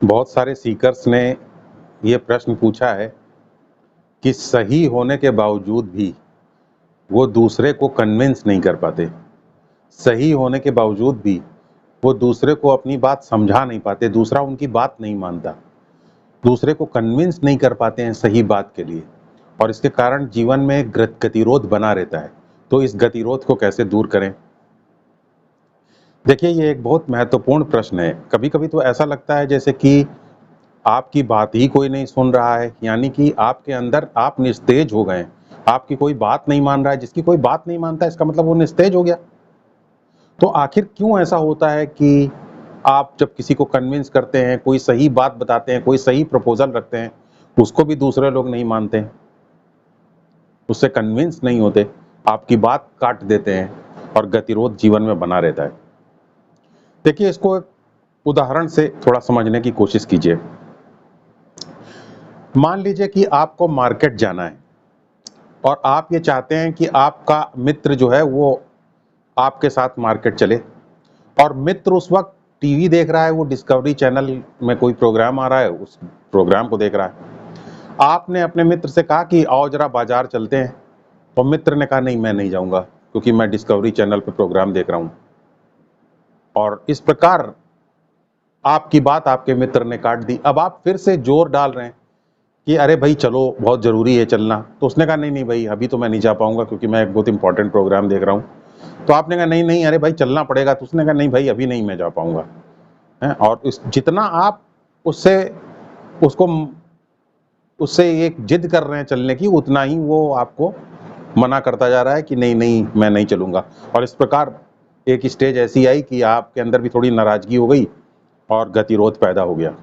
बहुत सारे सीकर्स ने ये प्रश्न पूछा है कि सही होने के बावजूद भी वो दूसरे को कन्विंस नहीं कर पाते। सही होने के बावजूद भी वो दूसरे को अपनी बात समझा नहीं पाते, दूसरा उनकी बात नहीं मानता, दूसरे को कन्विंस नहीं कर पाते हैं सही बात के लिए, और इसके कारण जीवन में एक गतिरोध बना रहता है। तो इस गतिरोध को कैसे दूर करें? देखिए, ये एक बहुत महत्वपूर्ण प्रश्न है। कभी कभी तो ऐसा लगता है जैसे कि आपकी बात ही कोई नहीं सुन रहा है, यानी कि आपके अंदर आप निस्तेज हो गए, आपकी कोई बात नहीं मान रहा है। जिसकी कोई बात नहीं मानता इसका मतलब वो निस्तेज हो गया। तो आखिर क्यों ऐसा होता है कि आप जब किसी को कन्विंस करते हैं, कोई सही बात बताते हैं, कोई सही प्रपोजल रखते हैं, उसको भी दूसरे लोग नहीं मानते हैं, उससे कन्विंस नहीं होते, आपकी बात काट देते हैं और गतिरोध जीवन में बना रहता है। देखिए, इसको एक उदाहरण से थोड़ा समझने की कोशिश कीजिए। मान लीजिए कि आपको मार्केट जाना है और आप ये चाहते हैं कि आपका मित्र जो है वो आपके साथ मार्केट चले, और मित्र उस वक्त टीवी देख रहा है, वो डिस्कवरी चैनल में कोई प्रोग्राम आ रहा है, उस प्रोग्राम को देख रहा है। आपने अपने मित्र से कहा कि आओ जरा बाजार चलते हैं, तो मित्र ने कहा नहीं, मैं नहीं जाऊंगा क्योंकि मैं डिस्कवरी चैनल पे प्रोग्राम देख रहा हूं। और इस प्रकार आपकी बात आपके मित्र ने काट दी। अब आप फिर से जोर डाल रहे हैं कि अरे भाई चलो, बहुत जरूरी है चलना। तो उसने कहा नहीं नहीं भाई, अभी तो मैं नहीं जा पाऊंगा क्योंकि मैं एक बहुत इंपॉर्टेंट प्रोग्राम देख रहा हूँ। तो आपने कहा नहीं नहीं, अरे भाई चलना पड़ेगा। तो उसने कहा नहीं भाई, अभी नहीं मैं जा पाऊंगा। और जितना आप उससे उसको उससे एक जिद कर रहे हैं चलने की, उतना ही वो आपको मना करता जा रहा है कि नहीं नहीं, मैं नहीं चलूंगा। और इस प्रकार एक स्टेज ऐसी आई कि आपके अंदर भी थोड़ी नाराजगी हो गई और गतिरोध पैदा हो गया।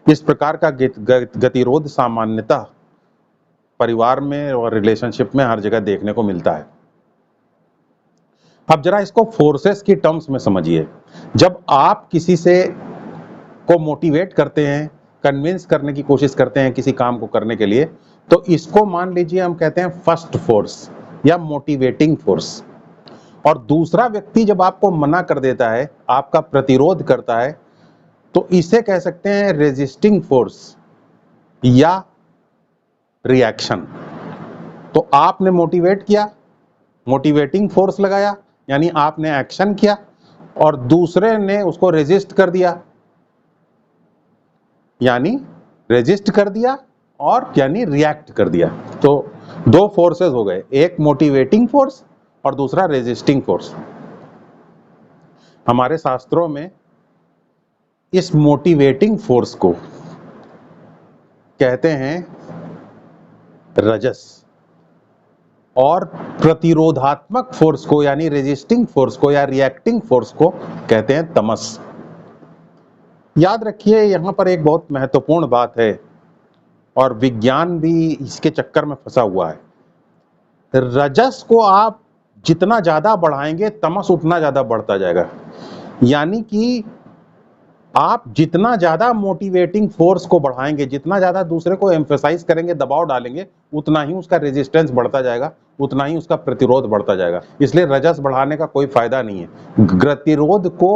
इस प्रकार का गतिरोध सामान्यतः परिवार में और रिलेशनशिप में हर जगह देखने को मिलता है। अब जरा इसको फोर्सेस की टर्म्स में समझिए। जब आप किसी से को मोटिवेट करते हैं, कन्विंस करने की कोशिश करते हैं किसी काम को करने के लिए, तो इसको मान लीजिए हम कहते हैं फर्स्ट फोर्स या मोटिवेटिंग फोर्स। और दूसरा व्यक्ति जब आपको मना कर देता है, आपका प्रतिरोध करता है, तो इसे कह सकते हैं रेजिस्टिंग फोर्स या रिएक्शन। तो आपने मोटिवेट किया, मोटिवेटिंग फोर्स लगाया, यानी आपने एक्शन किया, और दूसरे ने उसको रेजिस्ट कर दिया, यानी रेजिस्ट कर दिया, और यानी रिएक्ट कर दिया। तो दो फोर्सेस हो गए, एक मोटिवेटिंग फोर्स और दूसरा रेजिस्टिंग फोर्स। हमारे शास्त्रों में इस मोटिवेटिंग फोर्स को कहते हैं रजस, और प्रतिरोधात्मक फोर्स को यानी रेजिस्टिंग फोर्स को या रिएक्टिंग फोर्स को कहते हैं तमस। याद रखिए, यहां पर एक बहुत महत्वपूर्ण बात है, और विज्ञान भी इसके चक्कर में फंसा हुआ है। रजस को आप जितना ज्यादा बढ़ाएंगे, तमस उतना ज्यादा बढ़ता जाएगा। यानी कि आप जितना ज्यादा मोटिवेटिंग फोर्स को बढ़ाएंगे, जितना ज्यादा दूसरे को एम्फेसाइज करेंगे, दबाव डालेंगे, उतना ही उसका रेजिस्टेंस बढ़ता जाएगा, उतना ही उसका प्रतिरोध बढ़ता जाएगा। इसलिए रजस बढ़ाने का कोई फायदा नहीं है। गतिरोध को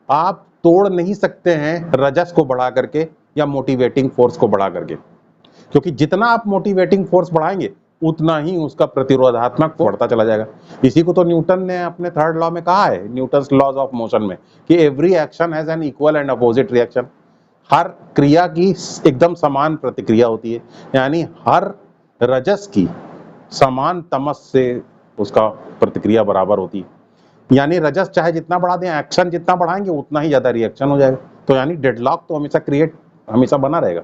आप तोड़ नहीं सकते हैं रजस को बढ़ा करके या मोटिवेटिंग फोर्स को बढ़ा करके, क्योंकि जितना आप मोटिवेटिंग फोर्स बढ़ाएंगे उतना ही उसका प्रतिरोधात्मक बढ़ता चला जाएगा। इसी को तो न्यूटन ने अपने थर्ड लॉ में कहा है, न्यूटन्स लॉज ऑफ मोशन में, कि every action has an equal and opposite reaction. हर क्रिया की एकदम समान प्रतिक्रिया होती है, यानी हर रजस की समान तमस से उसका प्रतिक्रिया बराबर होती है। यानी रजस चाहे जितना बढ़ा दें, एक्शन जितना बढ़ाएंगे उतना ही ज्यादा रिएक्शन हो जाएगा। तो यानी डेडलॉक तो हमेशा बना रहेगा।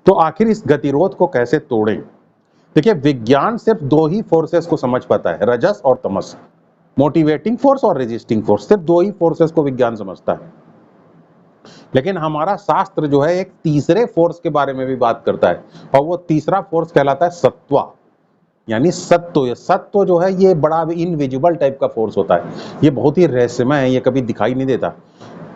तो आखिर इस गतिरोध को कैसे तोड़ें? देखिए, विज्ञान सिर्फ दो ही फोर्सेस को समझ पाता है, रजस और तमस। मोटिवेटिंग फोर्स और रेजिस्टिंग फोर्स, सिर्फ दो ही फोर्सेस को विज्ञान समझता है। लेकिन हमारा शास्त्र जो है एक तीसरे फोर्स के बारे में भी बात करता है, और वो तीसरा फोर्स कहलाता है सत्वा, यानी सत्व। सत्व जो है ये बड़ा इनविजिबल टाइप का फोर्स होता है, ये बहुत ही रहस्यमय है, ये कभी दिखाई नहीं देता।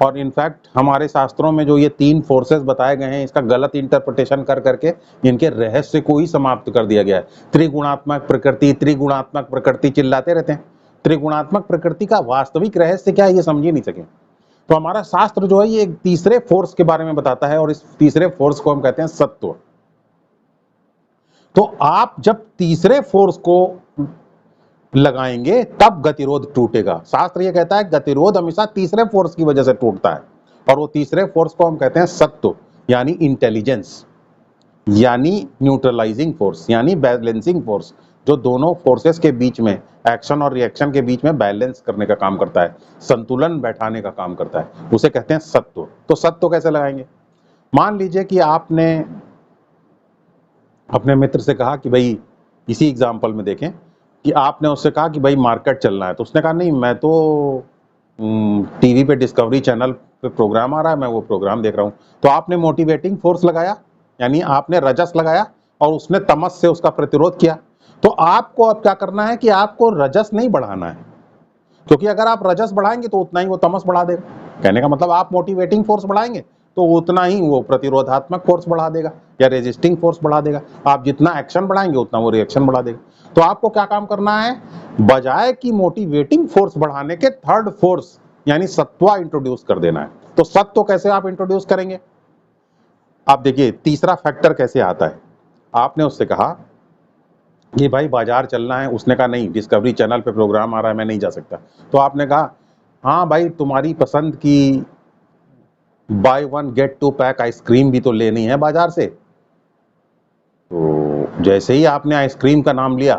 और इनफैक्ट हमारे शास्त्रों में जो ये तीन फोर्सेस बताए गए हैं, इसका गलत इंटरप्रिटेशन कर करके इनके रहस्य को ही समाप्त कर दिया गया है। त्रिगुणात्मक प्रकृति, त्रिगुणात्मक प्रकृति चिल्लाते रहते हैं। त्रिगुणात्मक प्रकृति का वास्तविक रहस्य क्या है, ये समझ ही नहीं सके। तो हमारा शास्त्र जो है ये एक तीसरे फोर्स के बारे में बताता है और इस तीसरे फोर्स को हम कहते हैं सत्व। तो आप जब तीसरे फोर्स को लगाएंगे तब गतिरोध टूटेगा। शास्त्र ये कहता है गतिरोध हमेशा तीसरे फोर्स की वजह से टूटता है और वो तीसरे फोर्स को हम कहते हैं सत्व यानी इंटेलिजेंस, यानी न्यूट्रलाइजिंग फोर्स, यानी बैलेंसिंग फोर्स, जो दोनों फोर्सेस के बीच में, एक्शन और रिएक्शन के बीच में बैलेंस करने का काम करता है, संतुलन बैठाने का काम करता है, उसे कहते हैं सत्व। तो सत्व कैसे लगाएंगे? मान लीजिए कि आपने अपने मित्र से कहा कि भाई, इसी एग्जाम्पल में देखें कि आपने उससे कहा कि भाई मार्केट चलना है, तो उसने कहा नहीं मैं तो टीवी पे डिस्कवरी चैनल पे प्रोग्राम आ रहा है, मैं वो प्रोग्राम देख रहा हूँ। तो आपने मोटिवेटिंग फोर्स लगाया, यानी आपने रजस लगाया और उसने तमस से उसका प्रतिरोध किया। तो आपको अब क्या करना है कि आपको रजस नहीं बढ़ाना है, क्योंकि अगर आप रजस बढ़ाएंगे तो उतना ही वो तमस बढ़ा देगा। कहने का मतलब आप मोटिवेटिंग फोर्स बढ़ाएंगे तो उतना ही वो प्रतिरोधात्मक फोर्स बढ़ा देगा या रेजिस्टिंग फोर्स बढ़ा देगा। आप जितना एक्शन बढ़ाएंगे उतना वो रिएक्शन बढ़ा देगा। तो आपको क्या काम करना है, बजाय कि मोटिवेटिंग फोर्स बढ़ाने के थर्ड फोर्स यानी सत्वा इंट्रोड्यूस कर देना है। तो सत्व कैसे आप इंट्रोड्यूस करेंगे? आप देखिए तीसरा फैक्टर कैसे आता है। आपने उससे कहा कि भाई बाजार चलना है, उसने कहा नहीं डिस्कवरी चैनल पे प्रोग्राम आ रहा है, मैं नहीं जा सकता। तो आपने कहा हाँ भाई तुम्हारी पसंद की buy one get two pack ice cream भी तो लेनी है बाजार से। तो जैसे ही आपने आइसक्रीम का नाम लिया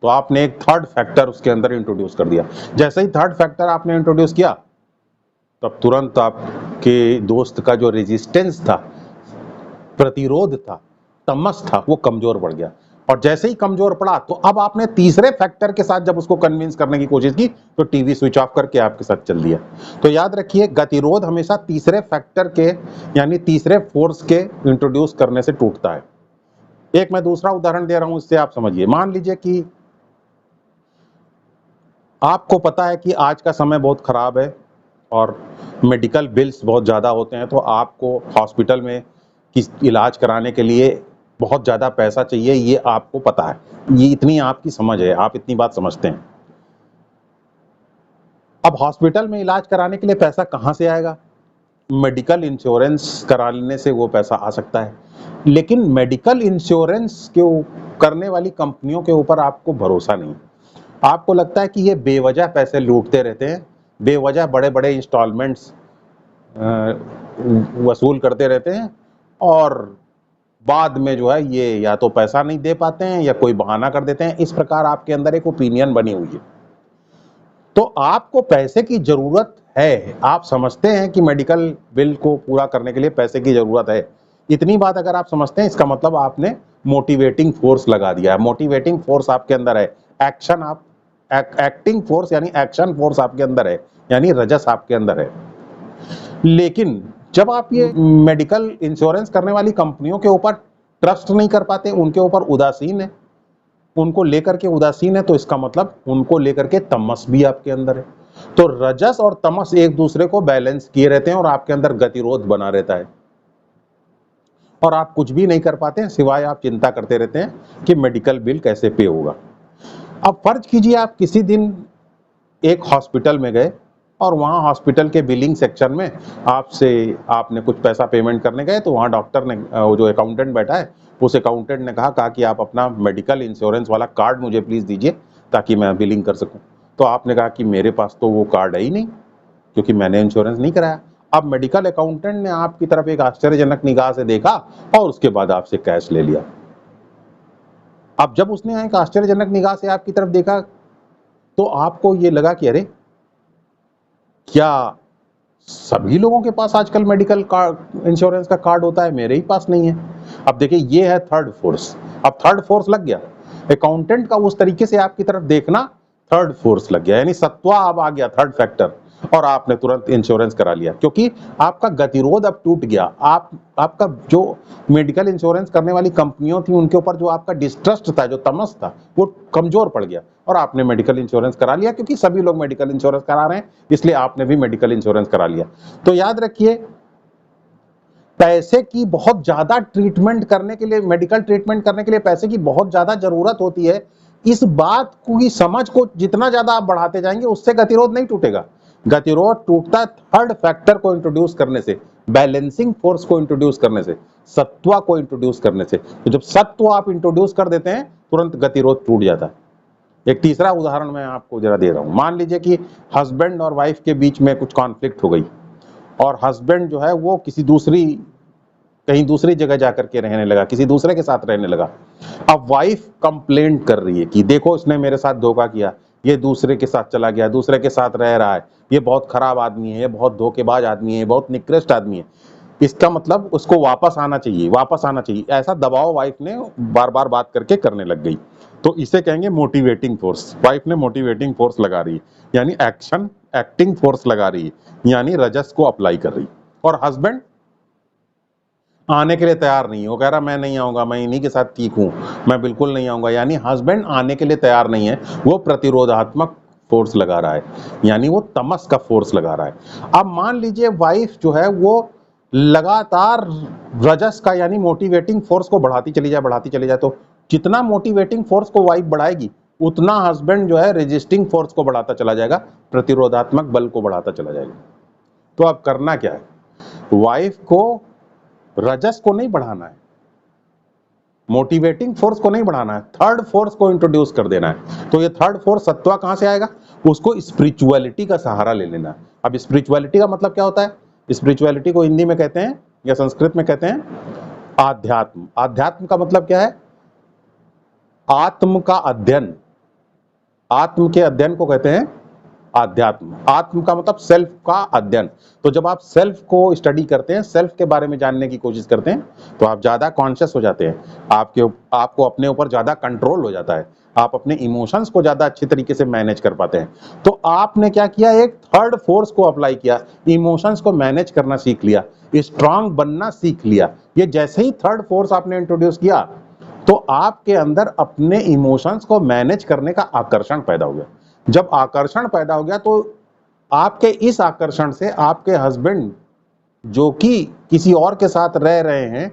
तो आपने एक थर्ड फैक्टर उसके अंदर इंट्रोड्यूस कर दिया। जैसे ही थर्ड फैक्टर आपने इंट्रोड्यूस किया तब तुरंत आपके दोस्त का जो रेजिस्टेंस था, प्रतिरोध था, तमस था, वो कमजोर पड़ गया। और जैसे ही कमजोर पड़ा तो अब आपने तीसरे फैक्टर के साथ जब उसको कन्विंस करने की कोशिश की तो टीवी स्विच ऑफ करके आपके साथ चल दिया। तो याद रखिए गतिरोध हमेशा तीसरे फैक्टर के यानी तीसरे फोर्स के इंट्रोड्यूस करने से टूटता है। एक मैं दूसरा उदाहरण दे रहा हूं, इससे आप समझिए। मान लीजिए कि आपको पता है कि आज का समय बहुत खराब है और मेडिकल बिल्स बहुत ज़्यादा होते हैं, तो आपको हॉस्पिटल में किस इलाज कराने के लिए बहुत ज़्यादा पैसा चाहिए, ये आपको पता है, ये इतनी आपकी समझ है, आप इतनी बात समझते हैं। अब हॉस्पिटल में इलाज कराने के लिए पैसा कहाँ से आएगा? मेडिकल इंश्योरेंस कराने से वो पैसा आ सकता है, लेकिन मेडिकल इंश्योरेंस के करने वाली कंपनियों के ऊपर आपको भरोसा नहीं। आपको लगता है कि ये बेवजह पैसे लूटते रहते हैं, बेवजह बड़े बड़े इंस्टॉलमेंट्स वसूल करते रहते हैं और बाद में जो है ये या तो पैसा नहीं दे पाते हैं या कोई बहाना कर देते हैं। इस प्रकार आपके अंदर एक ओपिनियन बनी हुई है। तो आपको पैसे की जरूरत है, आप समझते हैं कि मेडिकल बिल को पूरा करने के लिए पैसे की जरूरत है। इतनी बात अगर आप समझते हैं, इसका मतलब आपने मोटिवेटिंग फोर्स लगा दिया है। मोटिवेटिंग फोर्स आपके अंदर है, एक्शन आप एक्टिंग फोर्स यानी एक्शन फोर्स आपके अंदर है, यानी रजस आपके अंदर है। लेकिन जब आप ये मेडिकल इंश्योरेंस करने वाली कंपनियों के ऊपर ट्रस्ट नहीं कर पाते, उनके ऊपर उदासीन है, उनको लेकर के उदासीन है, तो इसका मतलब उनको लेकर के तमस भी आपके अंदर है। तो रजस और तमस एक दूसरे को बैलेंस किए रहते हैं और आपके अंदर गतिरोध बना रहता है और आप कुछ भी नहीं कर पाते हैं, सिवाय आप चिंता करते रहते हैं कि मेडिकल बिल कैसे पे होगा। अब फर्ज कीजिए आप किसी दिन एक हॉस्पिटल में गए और वहाँ हॉस्पिटल के बिलिंग सेक्शन में आपने कुछ पैसा पेमेंट करने गए, तो वहाँ डॉक्टर ने, वो जो अकाउंटेंट बैठा है, उस अकाउंटेंट ने कहा कि आप अपना मेडिकल इंश्योरेंस वाला कार्ड मुझे प्लीज़ दीजिए ताकि मैं बिलिंग कर सकूँ। तो आपने कहा कि मेरे पास तो वो कार्ड है ही नहीं क्योंकि मैंने इंश्योरेंस नहीं कराया। अब मेडिकल अकाउंटेंट ने आपकी तरफ एक आश्चर्यजनक निगाह से देखा और उसके बाद आपसे कैश ले लिया। अब जब उसने एक आश्चर्यजनक निगाह से आपकी तरफ देखा तो आपको ये लगा कि अरे क्या सभी लोगों के पास आजकल मेडिकल कार्ड इंश्योरेंस का कार्ड होता है, मेरे ही पास नहीं है। अब देखिए ये है थर्ड फोर्स। अब थर्ड फोर्स लग गया, अकाउंटेंट का उस तरीके से आपकी तरफ देखना थर्ड फोर्स लग गया, यानी सत्वा अब आ गया, थर्ड फैक्टर, और आपने तुरंत इंश्योरेंस करा लिया क्योंकि आपका गतिरोध अब टूट गया। आपका जो मेडिकल इंश्योरेंस करने वाली कंपनियों थी उनके ऊपर जो आपका डिस्ट्रस्ट था, जो तमस था, वो कमजोर पड़ गया और आपने मेडिकल इंश्योरेंस करा लिया क्योंकि सभी लोग मेडिकल इंश्योरेंस करा रहे हैं, इसलिए आपने भी मेडिकल इंश्योरेंस करा लिया। तो याद रखिए पैसे की बहुत ज्यादा ट्रीटमेंट करने के लिए, मेडिकल ट्रीटमेंट करने के लिए पैसे की बहुत ज्यादा जरूरत होती है। इस बात की समझ को जितना ज्यादा आप बढ़ाते जाएंगे उससे गतिरोध नहीं टूटेगा। गतिरोध टूटता है थर्ड फैक्टर को इंट्रोड्यूस करने से, बैलेंसिंग फोर्स को इंट्रोड्यूस करने से, सत्व को इंट्रोड्यूस करने से। तो जब सत्व आप इंट्रोड्यूस कर देते हैं तुरंत गतिरोध टूट जाता है। एक तीसरा उदाहरण मैं आपको जरा दे रहा हूं। मान लीजिए कि हस्बैंड और वाइफ के बीच में कुछ कॉन्फ्लिक्ट हो गई और हस्बैंड जो है वो कहीं दूसरी जगह जाकर के रहने लगा, किसी दूसरे के साथ रहने लगा। अब वाइफ कंप्लेंट कर रही है कि देखो इसने मेरे साथ धोखा किया, ये दूसरे के साथ चला गया, दूसरे के साथ रह रहा है, ये बहुत खराब आदमी है, ये बहुत धोखेबाज आदमी है, ये बहुत निकृष्ट आदमी है। इसका मतलब उसको वापस आना चाहिए, वापस आना चाहिए, ऐसा दबाव वाइफ ने बार बार बात करके करने लग गई। तो इसे कहेंगे मोटिवेटिंग फोर्स। वाइफ ने मोटिवेटिंग फोर्स लगा रही है, यानी एक्टिंग फोर्स लगा रही है, यानी रजस को अप्लाई कर रही है। और हस्बैंड आने के लिए तैयार नहीं है, वो कह रहा मैं नहीं आऊंगा, मैं इन्हीं के साथ ठीक हूं, मैं बिल्कुल नहीं आऊंगा। यानी हस्बैंड आने के लिए तैयार नहीं है, वो प्रतिरोधात्मक फोर्स लगा रहा है, यानी वो तमस का फोर्स लगा रहा है। अब मान लीजिए वाइफ जो है वो लगातार रजस का यानी मोटिवेटिंग फोर्स को बढ़ाती चली जाए, तो जितना मोटिवेटिंग फोर्स को वाइफ बढ़ाएगी उतना हस्बैंड जो है रेजिस्टिंग फोर्स को बढ़ाता चला जाएगा, प्रतिरोधात्मक बल को बढ़ाता चला जाएगा। तो अब करना क्या है, वाइफ को रजस को नहीं बढ़ाना है, मोटिवेटिंग फोर्स को नहीं बढ़ाना है, थर्ड फोर्स को इंट्रोड्यूस कर देना है। तो ये थर्ड फोर्स सत्वा कहां से आएगा, उसको स्पिरिचुअलिटी का सहारा ले लेना। अब स्पिरिचुअलिटी का मतलब क्या होता है, स्पिरिचुअलिटी को हिंदी में कहते हैं या संस्कृत में कहते हैं आध्यात्म। आध्यात्म का मतलब क्या है, आत्म का अध्ययन, आत्म के अध्ययन को कहते हैं आध्यात्म। आत्म का मतलब सेल्फ का अध्ययन। तो जब आप सेल्फ को स्टडी करते हैं, सेल्फ के बारे में जानने की कोशिश करते हैं, तो आप ज्यादा कॉन्शियस हो जाते हैं, आपको अपने ऊपर ज्यादा कंट्रोल हो जाता है, आप अपने इमोशंस को ज्यादा अच्छे तरीके से मैनेज कर पाते हैं। तो आपने क्या किया, एक थर्ड फोर्स को अप्लाई किया, इमोशंस को मैनेज करना सीख लिया, स्ट्रांग बनना सीख लिया। ये जैसे ही थर्ड फोर्स आपने इंट्रोड्यूस किया तो आपके अंदर अपने इमोशंस को मैनेज करने का आकर्षण पैदा हो गया। जब आकर्षण पैदा हो गया तो आपके इस आकर्षण से आपके हस्बैंड जो कि किसी और के साथ रह रहे हैं,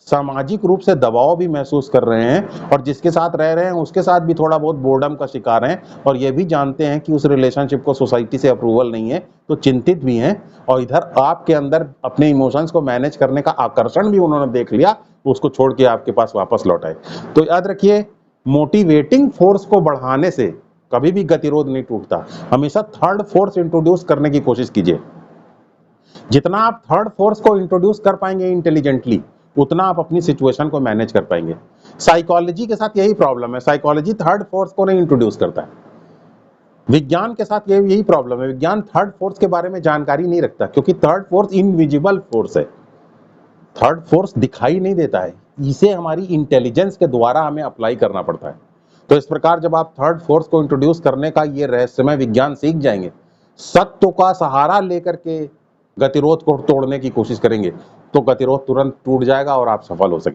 सामाजिक रूप से दबाव भी महसूस कर रहे हैं, और जिसके साथ रह रहे हैं उसके साथ भी थोड़ा बहुत बोर्डम का शिकार हैं, और ये भी जानते हैं कि उस रिलेशनशिप को सोसाइटी से अप्रूवल नहीं है, तो चिंतित भी हैं। और इधर आपके अंदर अपने इमोशंस को मैनेज करने का आकर्षण भी उन्होंने देख लिया, उसको छोड़ के आपके पास वापस लौट आए। तो याद रखिए, मोटिवेटिंग फोर्स को बढ़ाने से कभी भी गतिरोध नहीं टूटता। हमेशा थर्ड फोर्स इंट्रोड्यूस करने की कोशिश कीजिए। जितना आप थर्ड फोर्स को इंट्रोड्यूस कर पाएंगे इंटेलिजेंटली, उतना आप अपनी सिचुएशन को मैनेज कर पाएंगे। साइकोलॉजी के साथ यही प्रॉब्लम है, साइकोलॉजी थर्ड फोर्स को नहीं इंट्रोड्यूस करता है। विज्ञान के साथ यही प्रॉब्लम है, विज्ञान थर्ड फोर्स के बारे में जानकारी नहीं रखता, क्योंकि थर्ड फोर्स इनविजिबल फोर्स है, थर्ड फोर्स दिखाई नहीं देता है, इसे हमारी इंटेलिजेंस के द्वारा हमें अप्लाई करना पड़ता है। तो इस प्रकार जब आप थर्ड फोर्स को इंट्रोड्यूस करने का ये रहस्यमय विज्ञान सीख जाएंगे, सत्य का सहारा लेकर के गतिरोध को तोड़ने की कोशिश करेंगे, तो गतिरोध तुरंत टूट जाएगा और आप सफल हो सकेंगे।